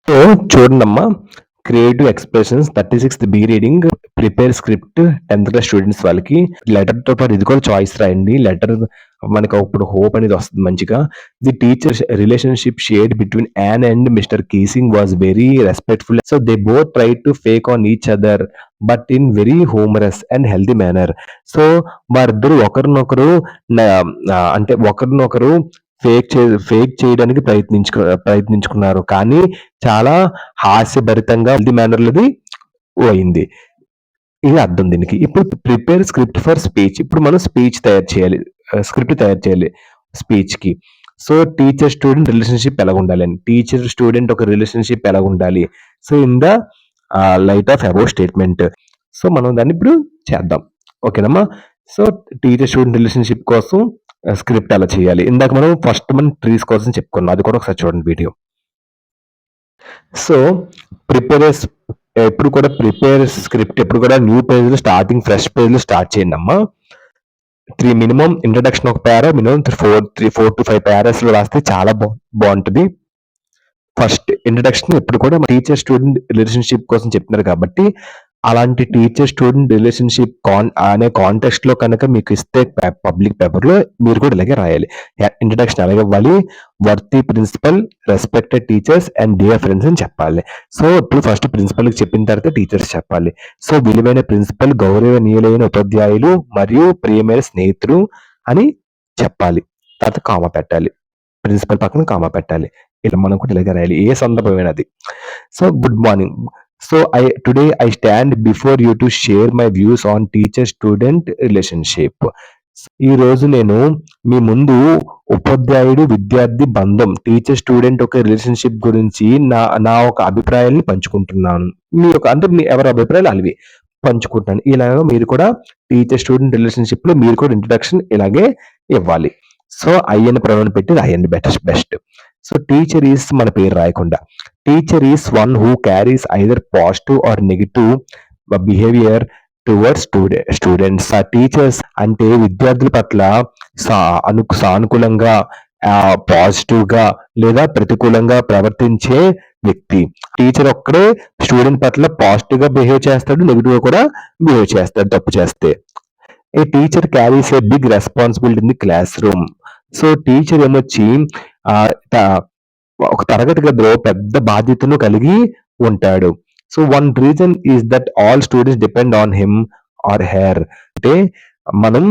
So చూడండమ్మా, creative expressions 36థ్ B reading, prepare script 10th class students వాళ్ళకి. లెటర్‌తో పాటు ఇది కూడా చాయిస్ రాయండి. లెటర్ మనకు అప్పుడు హోప్ అనేది వస్తుంది మంచిగా. The teachers relationship shared between an and mister కీసింగ్ was very respectful. So they both tried to fake on each other but in very humorous and healthy manner. So వారిద్దరూ ఒకరినొకరు అంటే ఒకరినొకరు ఫేక్ చేయడానికి ప్రయత్నించుకున్నారు. కానీ చాలా హాస్యభరితంగా హెల్తీ మేనర్‌లోది అయింది. ఇది అర్థం దీనికి. ఇప్పుడు ప్రిపేర్ స్క్రిప్ట్ ఫర్ స్పీచ్. ఇప్పుడు మనం స్పీచ్ తయారు చేయాలి. స్క్రిప్ట్ తయారు చేయాలి స్పీచ్‌కి. సో టీచర్ స్టూడెంట్ రిలేషన్‌షిప్ ఎలాగుండాలని. టీచర్ స్టూడెంట్ ఒక రిలేషన్‌షిప్ ఎలాగుండాలి. So in the light of above statement. So మనం దాన్ని ఇప్పుడు చేద్దాం. ఓకేనమ్మా. సో టీచర్ స్టూడెంట్ రిలేషన్‌షిప్ కోసం స్క్రిప్ట్ ఎలా చేయాలి. ఇందాక మనం ట్రీస్ కోసం చెప్పుకున్నాం. అది కూడా ఒకసారి చూడండి వీడియో. సో ప్రిపేర్ ఎప్పుడు కూడా ప్రిపేర్ స్క్రిప్ట్ ఎప్పుడు కూడా న్యూ పేజ్‌లో స్టార్టింగ్ ఫ్రెష్ పేజ్‌లో స్టార్ట్ చేయండమ్మా. మినిమమ్ ఇంట్రడక్షన్ ఒక పారా, మినిమమ్ 4 to 5 పారాస్‌లో రాస్తే చాలా బావుంటది. ఫస్ట్ ఇంట్రడక్షన్ ఎప్పుడు కూడా టీచర్ స్టూడెంట్ రిలేషన్‌షిప్ కోసం చెప్తున్నారు కాబట్టి, అలాంటి టీచర్ స్టూడెంట్ రిలేషన్‌షిప్ అనే కాంటెక్స్ట్‌లో కనుక మీకు ఇస్తే పబ్లిక్ పేపర్‌లో మీరు కూడా ఇలాగే రాయాలి. ఇంట్రడక్షన్ ఎలాగ ఇవ్వాలి? Worthy principal, respected teachers and dear friends అని చెప్పాలి. సో ఇప్పుడు ఫస్ట్ ప్రిన్సిపల్‌కి చెప్పిన తర్వాత టీచర్స్ చెప్పాలి. సో విలువైన ప్రిన్సిపల్, గౌరవనీయులైన ఉపాధ్యాయులు మరియు ప్రియమైన స్నేహితులు అని చెప్పాలి. తర్వాత కామా పెట్టాలి. ప్రిన్సిపల్ పక్కన కామా పెట్టాలి. ఇలా మనం కూడా ఇలాగే రాయాలి. ఏ సందర్భమైనా అది. So good morning. So today I stand before you to share my views on teacher student relationship. ఈ రోజు నేను మీ ముందు ఉపాధ్యాయుడు విద్యార్థి బంధం, టీచర్ స్టూడెంట్ ఒక రిలేషన్‌షిప్ గురించి నా ఒక అభిప్రాయాల్ని పంచుకుంటున్నాను. మీ ఎవరి అభిప్రాయాలు ఆళ్ళవి పంచుకుంటున్నాను. ఇలాగ మీరు కూడా టీచర్ స్టూడెంట్ రిలేషన్‌షిప్‌లో మీరు కూడా ఇంట్రడక్షన్ ఇలాగే ఇవ్వాలి. సో ఐ అని ప్రొనౌన్ పెట్టి రాయండి బెస్ట్. సో టీచర్ ఈస్ మన పేరు రాయకుండా. Teacher is one who carries either positive or negative behaviour towards students. ఆ టీచర్స్ అంటే విద్యార్థుల పట్ల సానుకూలంగా, పాజిటివ్ గా లేదా ప్రతికూలంగా ప్రవర్తించే వ్యక్తి. టీచర్ ఒక్కడే స్టూడెంట్ పట్ల పాజిటివ్ గా బిహేవ్ చేస్తాడు, నెగెటివ్ గా కూడా బిహేవ్ చేస్తాడు తప్పు చేస్తే. A teacher carries a big responsibility in the classroom. So teacher ఏమొచ్చి ఒక తరగతి గదిలో పెద్ద బాధ్యతను కలిగి ఉంటాడు. So one reason is that all students depend on him or her. అంటే మనం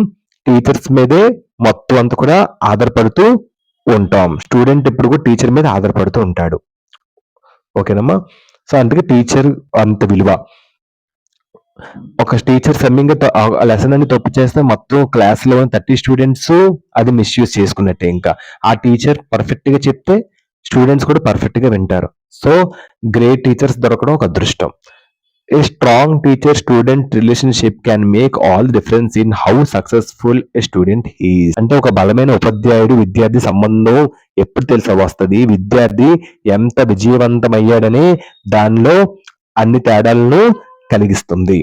టీచర్స్ మీదే మొత్తం అంతా కూడా ఆధారపడుతూ ఉంటాం. స్టూడెంట్ ఎప్పుడు కూడా టీచర్ మీద ఆధారపడుతూ ఉంటాడు. ఓకేనమ్మా. సో అందుకే టీచర్ అంత విలువ. ఒక టీచర్ లెసన్ అని తప్పు చేస్తే మొత్తం క్లాస్‌లో 30 స్టూడెంట్స్ అది మిస్‌యూజ్ చేసుకున్నట్టే ఇంకా. ఆ టీచర్ పర్ఫెక్ట్‌గా చెప్తే స్టూడెంట్స్ కూడా పర్ఫెక్ట్‌గా వింటారు. సో గ్రేట్ టీచర్స్ దొరకడం ఒక అదృష్టం. A strong teacher student relationship can make all difference in how successful a student is. అంటే ఒక బలమైన ఉపాధ్యాయుడు విద్యార్థి సంబంధం ఎప్పుడు వస్తది. విద్యార్థి ఎంత విజయవంతమయ్యాడనే దానిలో అన్ని తేడాలను కలిగిస్తుంది.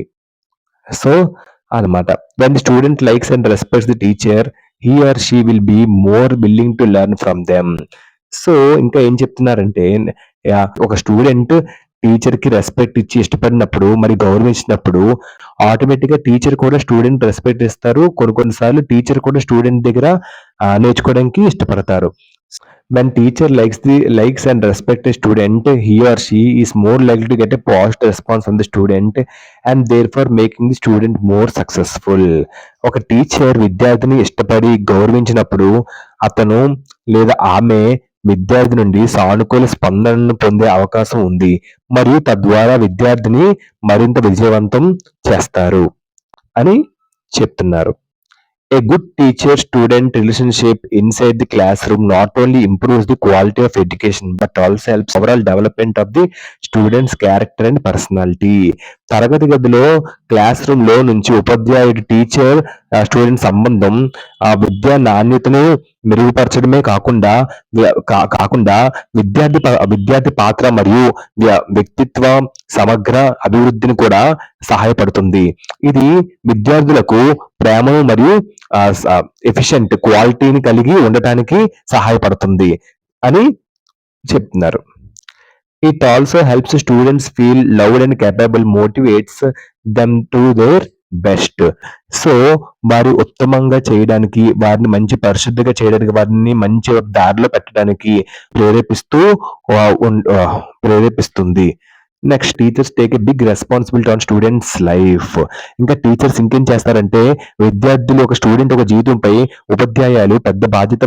సో అన్నమాట. When the student likes and respects the teacher, he or she will be more willing to learn from them. So ఇంకా ఏం చెప్తున్నారంటే, ఒక స్టూడెంట్ టీచర్‌కి రెస్పెక్ట్ ఇచ్చి ఇష్టపడినప్పుడు, మరి గౌరవించినప్పుడు ఆటోమేటిక్‌గా టీచర్ కూడా స్టూడెంట్ రెస్పెక్ట్ ఇస్తారు. కొన్ని సార్లు టీచర్ కూడా స్టూడెంట్ దగ్గర నేర్చుకోవడానికి ఇష్టపడతారు. When teacher likes and respect a student, he or she is more likely to get a positive response from the student and therefore making the student more successful. ఒక teacher విద్యార్థిని ఇష్టపడి గౌరవించినప్పుడు అతను లేదా ఆమె విద్యార్థి నుండి సానుకూల స్పందనను పొందే అవకాశం ఉంది మరియు తద్వారా విద్యార్థిని మరింత విజయవంతం చేస్తారు అని చెప్తున్నారు. A good teacher-student relationship inside the classroom not only improves the quality of education but also helps overall development of the student's character and personality. తరగతి గదిలో క్లాస్ రూమ్ లో నుంచి ఉపాధ్యాయుడు టీచర్ స్టూడెంట్ సంబంధం విద్యా నాణ్యతను మెరుగుపరచడమే కాకుండా విద్యార్థి పాత్ర మరియు వ్యక్తిత్వ సమగ్ర అభివృద్ధిని కూడా సహాయపడుతుంది. ఇది విద్యార్థులకు ప్రేమను మరియు ఎఫిషియెంట్ క్వాలిటీని కలిగి ఉండటానికి సహాయపడుతుంది అని చెప్తున్నారు. It also helps students feel loved and capable, motivates them to their best. So వారు ఉత్తమంగా చేయడానికి, వారిని మంచి పరిశుద్ధిగా చేయడానికి, వారిని మంచి దారిలో పెట్టడానికి ప్రేరేపిస్తూ ప్రేరేపిస్తుంది. Next, teachers take a big responsibility on students life. ఇంకా టీచర్స్ ఇంకేం చేస్తారంటే, విద్యార్థులు ఒక స్టూడెంట్ ఒక జీవితంపై ఉపాధ్యాయులు పెద్ద బాధ్యత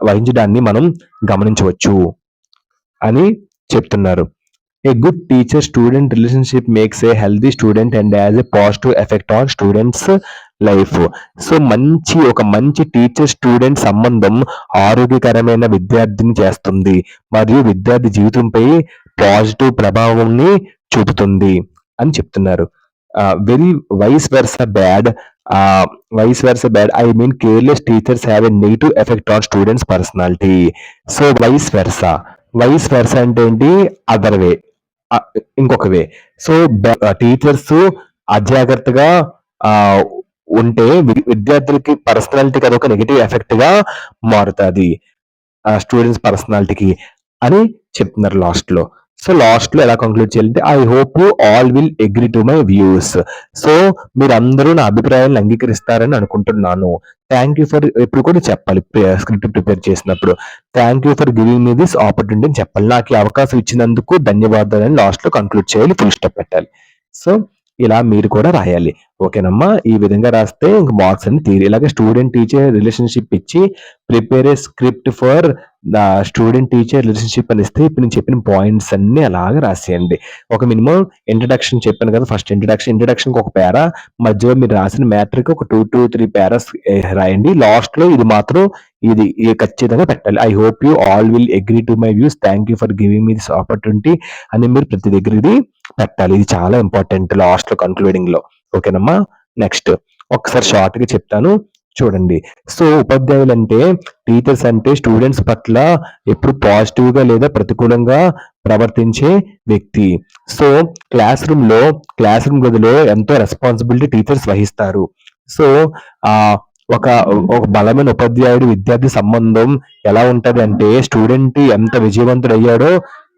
వహించడాన్ని మనం గమనించవచ్చు అని చెప్తున్నారు. A good teacher student relationship makes a healthy student and has a positive effect on students life. So ఒక మంచి టీచర్ స్టూడెంట్ సంబంధం ఆరోగ్యకరమైన విద్యార్థిని చేస్తుంది మరియు విద్యార్థి జీవితంపై పాజిటివ్ ప్రభావాన్ని చూపుతుంది అని చెప్తున్నారు. Very vice versa bad, I mean careless teachers have a negative effect on students personality. So vice versa అంటే ఏంటి? అదర్ వే, ఇంకొక వే. సో టీచర్స్ అజాగ్రత్తగా ఆ, ఉంటే విద్యార్థులకి పర్సనాలిటీకి అదొక నెగిటివ్ ఎఫెక్ట్ గా మారుతుంది, స్టూడెంట్స్ పర్సనాలిటీకి అని చెప్తున్నారు లాస్ట్ లో. సో లాస్ట్ లో ఎలా కంక్లూడ్ చేయాలంటే, I hope you all will agree to my views. So మీరందరూ నా అభిప్రాయాలను అంగీకరిస్తారని అనుకుంటున్నాను. థ్యాంక్ యూ ఫర్, ఎప్పుడు కూడా చెప్పాలి స్క్రిప్ట్ ప్రిపేర్ చేసినప్పుడు, thank you for giving me this opportunity అని చెప్పాలి. నాకు ఈ అవకాశం ఇచ్చినందుకు ధన్యవాదాలని లాస్ట్ లో కంక్లూడ్ చేయాలి, ఫుల్ స్టాప్ పెట్టాలి. సో ఇలా మీరు కూడా రాయాలి. ఓకేనమ్మా? ఈ విధంగా రాస్తే ఇంక మార్క్స్ అన్ని తీరి. ఇలాగే స్టూడెంట్ టీచర్ రిలేషన్షిప్ ఇచ్చి prepare a script for the student teacher relationship అని ఇస్తే ఇప్పుడు నేను చెప్పిన పాయింట్స్ అన్ని అలాగే రాసేయండి. ఒక మినిమం ఇంట్రడక్షన్ చెప్పాను కదా, ఫస్ట్ ఇంట్రడక్షన్ ఒక పేరా, మధ్యలో మీరు రాసిన మ్యాటర్కి ఒక 2 to 3 పారాస్ రాయండి. లాస్ట్ లో ఇది ఖచ్చితంగా పెట్టాలి. I hope you all will agree to my views, thank you for giving me this opportunity అని మీరు ప్రతి దగ్గర ఇది పెట్టాలి. ఇది చాలా ఇంపార్టెంట్ లాస్ట్ లో కన్క్లూడింగ్ లో. ఓకేనమ్మా? నెక్స్ట్ ఒకసారి షార్ట్ గా చెప్తాను చూడండి. సో ఉపాధ్యాయులు అంటే, టీచర్స్ అంటే స్టూడెంట్స్ పట్ల ఎప్పుడు పాజిటివ్ గా లేదా ప్రతికూలంగా ప్రవర్తించే వ్యక్తి. సో క్లాస్ రూమ్ గదిలో ఎంతో రెస్పాన్సిబిలిటీ టీచర్స్ వహిస్తారు. సో ఆ ఒక ఒక బలమైన ఉపాధ్యాయుడు విద్యార్థి సంబంధం ఎలా ఉంటది అంటే, స్టూడెంట్ ఎంత విజయవంతుడయ్యాడో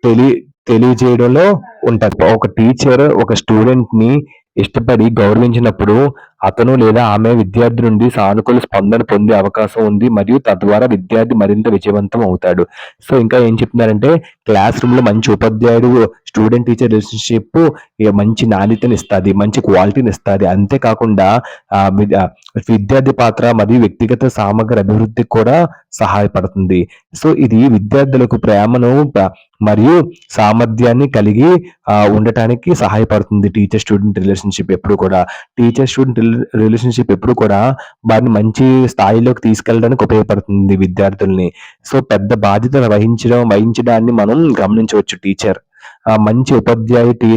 తెలి తెలియజేయడంలో ఉంటది. ఒక టీచర్ ఒక స్టూడెంట్ ని ఇష్టపడి గౌరవించినప్పుడు అతను లేదా ఆమె విద్యార్థి నుండి సానుకూల స్పందన పొందే అవకాశం ఉంది మరియు తద్వారా విద్యార్థి మరింత విజయవంతం అవుతాడు. సో ఇంకా ఏం చెప్తున్నారంటే, క్లాస్ రూమ్ లో మంచి ఉపాధ్యాయుడు స్టూడెంట్ టీచర్ రిలేషన్షిప్ మంచి నాణ్యతని ఇస్తుంది, మంచి క్వాలిటీని ఇస్తుంది. అంతేకాకుండా విద్యార్థి పాత్ర మరియు వ్యక్తిగత సామగ్రి అభివృద్ధికి కూడా సహాయపడుతుంది. సో ఇది విద్యార్థులకు ప్రేమను మరియు సామర్థ్యాన్ని కలిగి ఉండటానికి సహాయపడుతుంది. టీచర్ స్టూడెంట్ రిలేషన్షిప్ ఎప్పుడు కూడా వారిని మంచి స్థాయిలోకి తీసుకెళ్ళడానికి ఉపయోగపడుతుంది విద్యార్థుల్ని. సో పెద్ద బాధ్యతను వహించడాన్ని మనం గమనించవచ్చు టీచర్. మంచి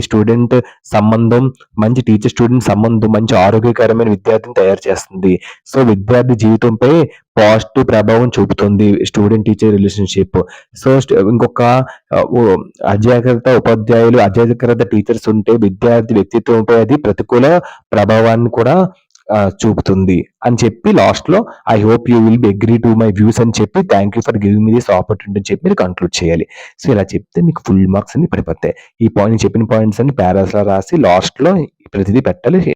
స్టూడెంట్ సంబంధం, మంచి టీచర్ స్టూడెంట్ సంబంధం మంచి ఆరోగ్యకరమైన విద్యార్థిని తయారు చేస్తుంది. సో విద్యార్థి జీవితంపై పాజిటివ్ ప్రభావం చూపుతుంది స్టూడెంట్ టీచర్ రిలేషన్షిప్. సో ఇంకొక అజాగ్రత్త టీచర్స్ ఉంటే విద్యార్థి వ్యక్తిత్వంపై అది ప్రతికూల ప్రభావాన్ని కూడా చూపుతుంది అని చెప్పి లాస్ట్ లో I hope you will be agree to my views అని చెప్పి thank you for giving me this opportunity అని చెప్పి మీరు కంక్లూడ్ చేయాలి. సో ఇలా చెప్తే మీకు ఫుల్ మార్క్స్ అన్ని పడిపోతాయి. చెప్పిన పాయింట్స్ అన్ని పారాస్ లో రాసి లాస్ట్ లో ప్రతిదీ పెట్టాలి.